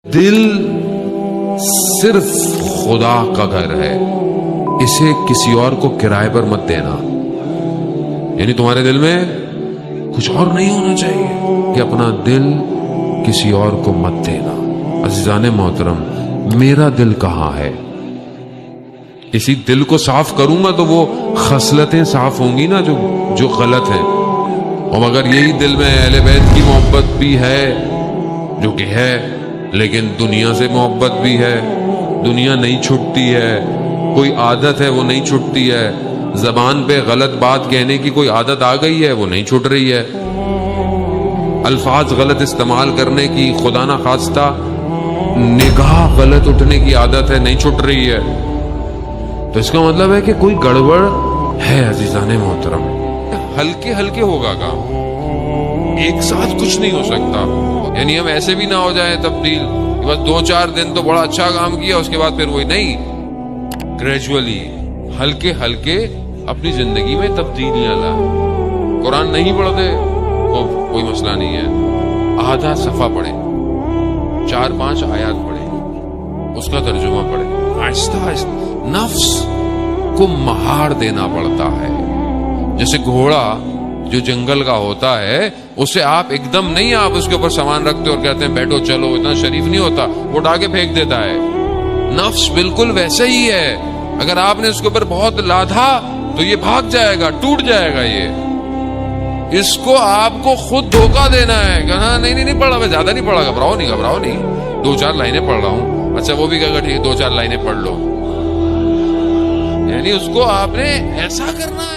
دل صرف خدا کا گھر ہے، اسے کسی اور کو کرائے پر مت دینا. یعنی تمہارے دل میں کچھ اور نہیں ہونا چاہیے کہ اپنا دل کسی اور کو مت دینا. عزیزان محترم، میرا دل کہاں ہے؟ اسی دل کو صاف کروں گا تو وہ خصلتیں صاف ہوں گی نا جو غلط ہیں. اور اگر یہی دل میں اہل بیت کی محبت بھی ہے جو کہ ہے، لیکن دنیا سے محبت بھی ہے، دنیا نہیں چھٹتی ہے، کوئی عادت ہے وہ نہیں چھٹتی ہے، زبان پہ غلط بات کہنے کی کوئی عادت آ گئی ہے وہ نہیں چھٹ رہی ہے، الفاظ غلط استعمال کرنے کی خدا نہ خواستہ نگاہ غلط اٹھنے کی عادت ہے نہیں چھٹ رہی ہے، تو اس کا مطلب ہے کہ کوئی گڑبڑ ہے. عزیزان محترم، ہلکے ہلکے ہوگا کام، ایک ساتھ کچھ نہیں ہو سکتا. یعنی ہم ایسے بھی نہ ہو جائیں تبدیل کہ بس 2-4 دن تو بڑا اچھا کام کیا اس کے بعد پھر وہی نہیں. گریجولی ہلکے ہلکے اپنی زندگی میں تبدیلیاں لائیں. قرآن نہیں پڑھتے تو کوئی مسئلہ نہیں ہے، آدھا صفحہ پڑھیں، 4-5 آیات پڑھیں، اس کا ترجمہ پڑھیں. آہستہ آہستہ نفس کو مہار دینا پڑتا ہے. جیسے گھوڑا جو جنگل کا ہوتا ہے، اسے آپ ایک دم نہیں آپ اس کے اوپر سامان رکھتے اور کہتے ہیں بیٹھو چلو، اتنا شریف نہیں ہوتا، وہ اٹھا کے پھینک دیتا ہے. نفس بالکل ویسے ہی ہے، اگر آپ نے اس کے اوپر بہت لادا تو یہ بھاگ جائے گا، ٹوٹ جائے گا. یہ اس کو آپ کو خود دھوکہ دینا ہے کہ ہاں نہیں پڑھ رہا، میں زیادہ نہیں پڑھا، گھبراؤ نہیں 2-4 لائنیں پڑھ رہا ہوں. اچھا وہ بھی کہا ٹھیک ہے 2-4 لائنیں پڑھ لو. یعنی اس کو آپ نے ایسا کرنا ہے.